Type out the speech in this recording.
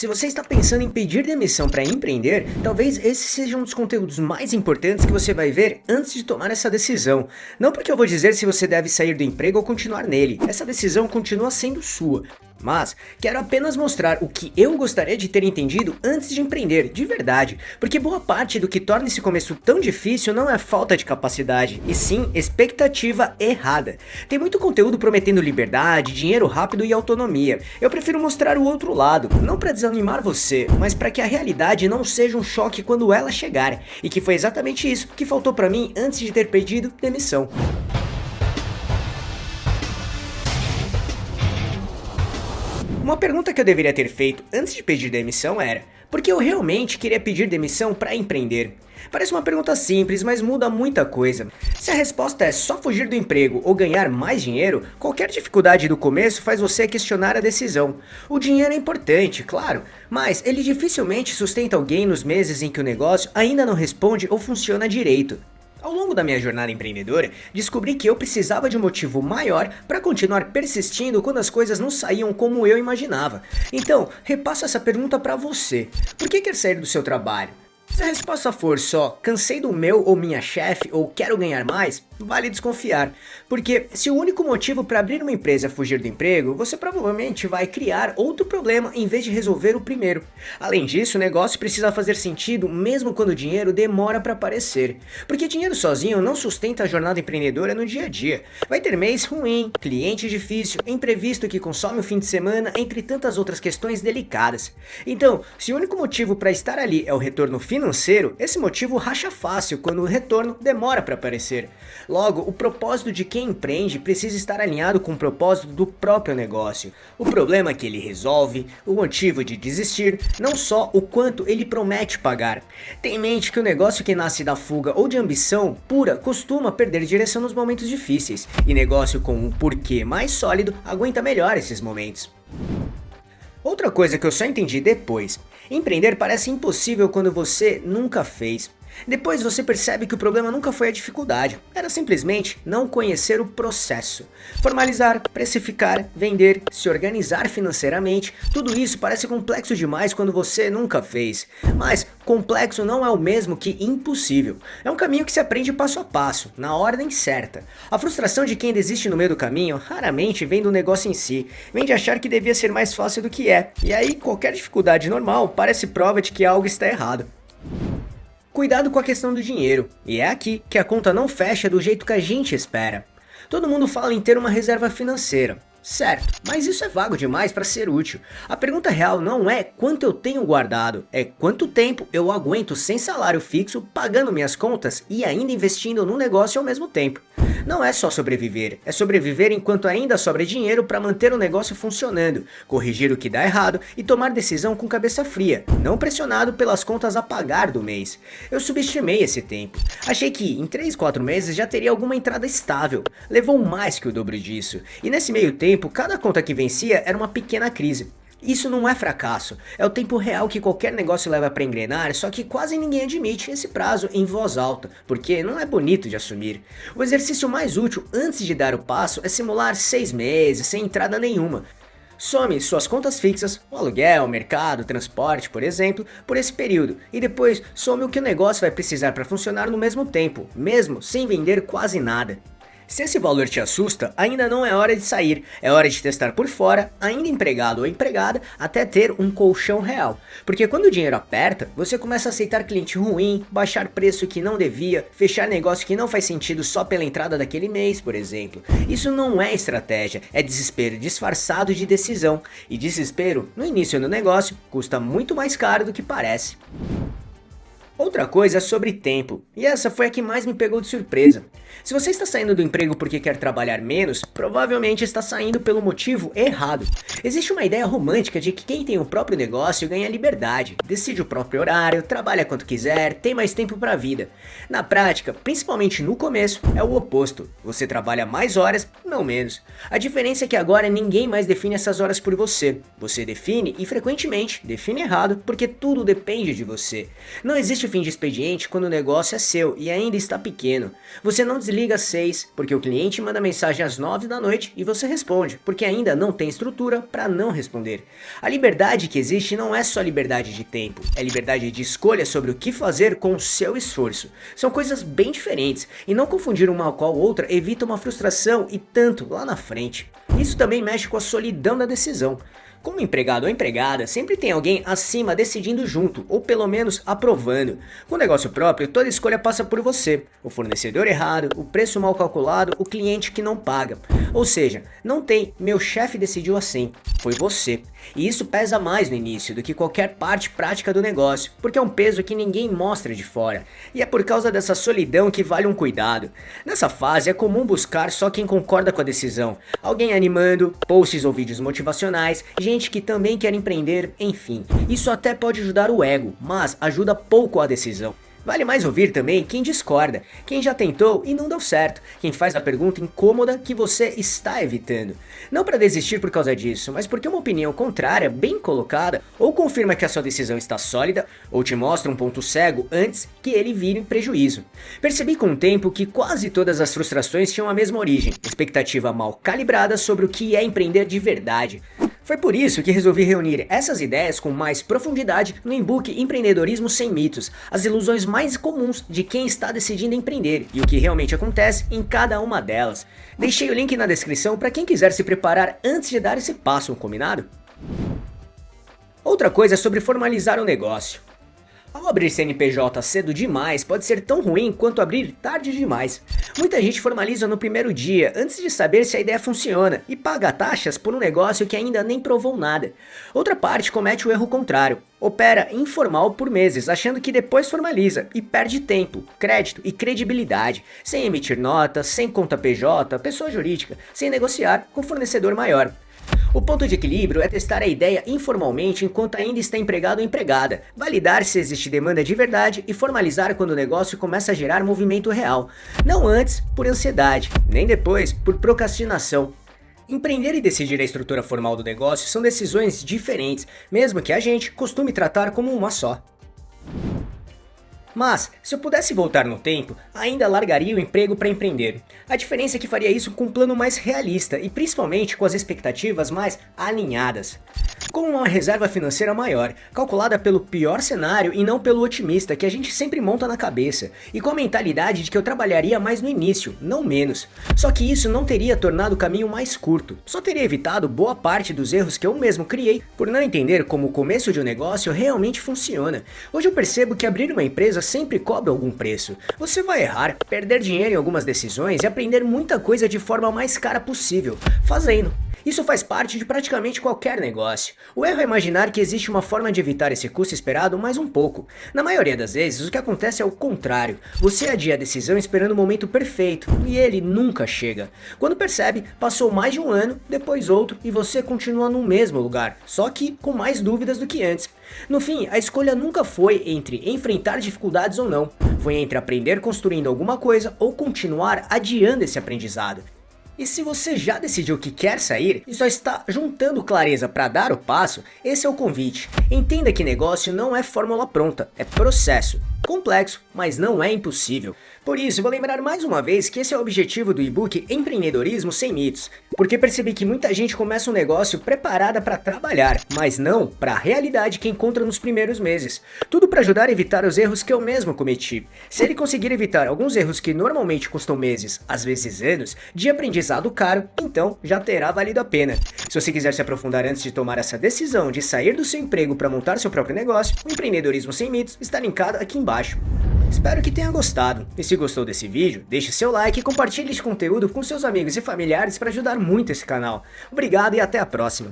Se você está pensando em pedir demissão para empreender, talvez esse seja um dos conteúdos mais importantes que você vai ver antes de tomar essa decisão. Não porque eu vou dizer se você deve sair do emprego ou continuar nele, essa decisão continua sendo sua. Mas quero apenas mostrar o que eu gostaria de ter entendido antes de empreender, de verdade, porque boa parte do que torna esse começo tão difícil não é falta de capacidade, e sim expectativa errada. Tem muito conteúdo prometendo liberdade, dinheiro rápido e autonomia. Eu prefiro mostrar o outro lado, não para desanimar você, mas para que a realidade não seja um choque quando ela chegar, e que foi exatamente isso que faltou para mim antes de ter pedido demissão. Uma pergunta que eu deveria ter feito antes de pedir demissão era: por que eu realmente queria pedir demissão para empreender? Parece uma pergunta simples, mas muda muita coisa. Se a resposta é só fugir do emprego ou ganhar mais dinheiro, qualquer dificuldade do começo faz você questionar a decisão. O dinheiro é importante, claro, mas ele dificilmente sustenta alguém nos meses em que o negócio ainda não responde ou funciona direito. Ao longo da minha jornada empreendedora, descobri que eu precisava de um motivo maior para continuar persistindo quando as coisas não saíam como eu imaginava. Então, repasso essa pergunta para você. Por que quer sair do seu trabalho? Se a resposta for só cansei do meu ou minha chefe ou quero ganhar mais, vale desconfiar. Porque se o único motivo para abrir uma empresa é fugir do emprego, você provavelmente vai criar outro problema em vez de resolver o primeiro. Além disso, o negócio precisa fazer sentido mesmo quando o dinheiro demora para aparecer. Porque dinheiro sozinho não sustenta a jornada empreendedora no dia a dia. Vai ter mês ruim, cliente difícil, imprevisto que consome o fim de semana, entre tantas outras questões delicadas. Então, se o único motivo para estar ali é o retorno financeiro, esse motivo racha fácil quando o retorno demora para aparecer. Logo, o propósito de quem empreende precisa estar alinhado com o propósito do próprio negócio. O problema que ele resolve, o motivo de desistir, não só o quanto ele promete pagar. Tenha em mente que o negócio que nasce da fuga ou de ambição pura costuma perder direção nos momentos difíceis, e negócio com um porquê mais sólido aguenta melhor esses momentos. Outra coisa que eu só entendi depois: empreender parece impossível quando você nunca fez. Depois você percebe que o problema nunca foi a dificuldade, era simplesmente não conhecer o processo. Formalizar, precificar, vender, se organizar financeiramente, tudo isso parece complexo demais quando você nunca fez. Mas complexo não é o mesmo que impossível. É um caminho que se aprende passo a passo, na ordem certa. A frustração de quem desiste no meio do caminho raramente vem do negócio em si, vem de achar que devia ser mais fácil do que é. E aí qualquer dificuldade normal parece prova de que algo está errado. Cuidado com a questão do dinheiro, e é aqui que a conta não fecha do jeito que a gente espera. Todo mundo fala em ter uma reserva financeira, certo, mas isso é vago demais para ser útil. A pergunta real não é quanto eu tenho guardado, é quanto tempo eu aguento sem salário fixo, pagando minhas contas e ainda investindo no negócio ao mesmo tempo. Não é só sobreviver, é sobreviver enquanto ainda sobra dinheiro para manter o negócio funcionando, corrigir o que dá errado e tomar decisão com cabeça fria, não pressionado pelas contas a pagar do mês. Eu subestimei esse tempo. Achei que em 3, 4 meses já teria alguma entrada estável. Levou mais que o dobro disso. E nesse meio tempo, cada conta que vencia era uma pequena crise. Isso não é fracasso, é o tempo real que qualquer negócio leva para engrenar, só que quase ninguém admite esse prazo em voz alta, porque não é bonito de assumir. O exercício mais útil antes de dar o passo é simular 6 meses sem entrada nenhuma. Some suas contas fixas, o aluguel, o mercado, o transporte, por exemplo, por esse período, e depois some o que o negócio vai precisar para funcionar no mesmo tempo, mesmo sem vender quase nada. Se esse valor te assusta, ainda não é hora de sair, é hora de testar por fora, ainda empregado ou empregada, até ter um colchão real. Porque quando o dinheiro aperta, você começa a aceitar cliente ruim, baixar preço que não devia, fechar negócio que não faz sentido só pela entrada daquele mês, por exemplo. Isso não é estratégia, é desespero disfarçado de decisão. E desespero, no início do negócio, custa muito mais caro do que parece. Outra coisa é sobre tempo, e essa foi a que mais me pegou de surpresa. Se você está saindo do emprego porque quer trabalhar menos, provavelmente está saindo pelo motivo errado. Existe uma ideia romântica de que quem tem o próprio negócio ganha liberdade, decide o próprio horário, trabalha quanto quiser, tem mais tempo para a vida. Na prática, principalmente no começo, é o oposto. Você trabalha mais horas, não menos. A diferença é que agora ninguém mais define essas horas por você. Você define e frequentemente define errado porque tudo depende de você. Não existe fim de expediente quando o negócio é seu e ainda está pequeno. Você não desliga às 6, porque o cliente manda mensagem às 9 da noite e você responde, porque ainda não tem estrutura para não responder. A liberdade que existe não é só liberdade de tempo, é liberdade de escolha sobre o que fazer com o seu esforço. São coisas bem diferentes, e não confundir uma com a outra evita uma frustração e tanto lá na frente. Isso também mexe com a solidão da decisão. Como empregado ou empregada, sempre tem alguém acima decidindo junto, ou pelo menos aprovando. Com negócio próprio, toda escolha passa por você. O fornecedor errado, o preço mal calculado, o cliente que não paga. Ou seja, não tem "meu chefe decidiu assim", foi você. E isso pesa mais no início do que qualquer parte prática do negócio, porque é um peso que ninguém mostra de fora. E é por causa dessa solidão que vale um cuidado. Nessa fase é comum buscar só quem concorda com a decisão. Alguém animando, posts ou vídeos motivacionais, gente que também quer empreender, enfim. Isso até pode ajudar o ego, mas ajuda pouco a decisão. Vale mais ouvir também quem discorda, quem já tentou e não deu certo, quem faz a pergunta incômoda que você está evitando. Não para desistir por causa disso, mas porque uma opinião contrária, bem colocada, ou confirma que a sua decisão está sólida, ou te mostra um ponto cego antes que ele vire prejuízo. Percebi com o tempo que quase todas as frustrações tinham a mesma origem, expectativa mal calibrada sobre o que é empreender de verdade. Foi por isso que resolvi reunir essas ideias com mais profundidade no e-book Empreendedorismo Sem Mitos, as ilusões mais comuns de quem está decidindo empreender e o que realmente acontece em cada uma delas. Deixei o link na descrição para quem quiser se preparar antes de dar esse passo, combinado? Outra coisa é sobre formalizar o negócio. Ao abrir CNPJ cedo demais pode ser tão ruim quanto abrir tarde demais. Muita gente formaliza no primeiro dia, antes de saber se a ideia funciona, e paga taxas por um negócio que ainda nem provou nada. Outra parte comete o erro contrário. Opera informal por meses, achando que depois formaliza, e perde tempo, crédito e credibilidade, sem emitir nota, sem conta PJ, pessoa jurídica, sem negociar com fornecedor maior. O ponto de equilíbrio é testar a ideia informalmente enquanto ainda está empregado ou empregada, validar se existe demanda de verdade e formalizar quando o negócio começa a gerar movimento real. Não antes por ansiedade, nem depois por procrastinação. Empreender e decidir a estrutura formal do negócio são decisões diferentes, mesmo que a gente costume tratar como uma só. Mas, se eu pudesse voltar no tempo, ainda largaria o emprego para empreender. A diferença é que faria isso com um plano mais realista e principalmente com as expectativas mais alinhadas. Com uma reserva financeira maior, calculada pelo pior cenário e não pelo otimista que a gente sempre monta na cabeça, e com a mentalidade de que eu trabalharia mais no início, não menos. Só que isso não teria tornado o caminho mais curto, só teria evitado boa parte dos erros que eu mesmo criei por não entender como o começo de um negócio realmente funciona. Hoje eu percebo que abrir uma empresa sempre cobra algum preço. Você vai errar, perder dinheiro em algumas decisões e aprender muita coisa de forma mais cara possível, fazendo. Isso faz parte de praticamente qualquer negócio. O erro é imaginar que existe uma forma de evitar esse custo esperado mais um pouco. Na maioria das vezes, o que acontece é o contrário. Você adia a decisão esperando o momento perfeito, e ele nunca chega. Quando percebe, passou mais de um ano, depois outro, e você continua no mesmo lugar, só que com mais dúvidas do que antes. No fim, a escolha nunca foi entre enfrentar dificuldades ou não. Foi entre aprender construindo alguma coisa ou continuar adiando esse aprendizado. E se você já decidiu que quer sair e só está juntando clareza para dar o passo, esse é o convite. Entenda que negócio não é fórmula pronta, é processo. Complexo, mas não é impossível. Por isso, vou lembrar mais uma vez que esse é o objetivo do e-book Empreendedorismo Sem Mitos, porque percebi que muita gente começa um negócio preparada para trabalhar, mas não para a realidade que encontra nos primeiros meses. Tudo para ajudar a evitar os erros que eu mesmo cometi. Se ele conseguir evitar alguns erros que normalmente custam meses, às vezes anos, de aprendizado caro, então já terá valido a pena. Se você quiser se aprofundar antes de tomar essa decisão de sair do seu emprego para montar seu próprio negócio, o Empreendedorismo Sem Mitos está linkado aqui embaixo. Espero que tenha gostado, e se gostou desse vídeo, deixe seu like e compartilhe esse conteúdo com seus amigos e familiares para ajudar muito esse canal. Obrigado e até a próxima!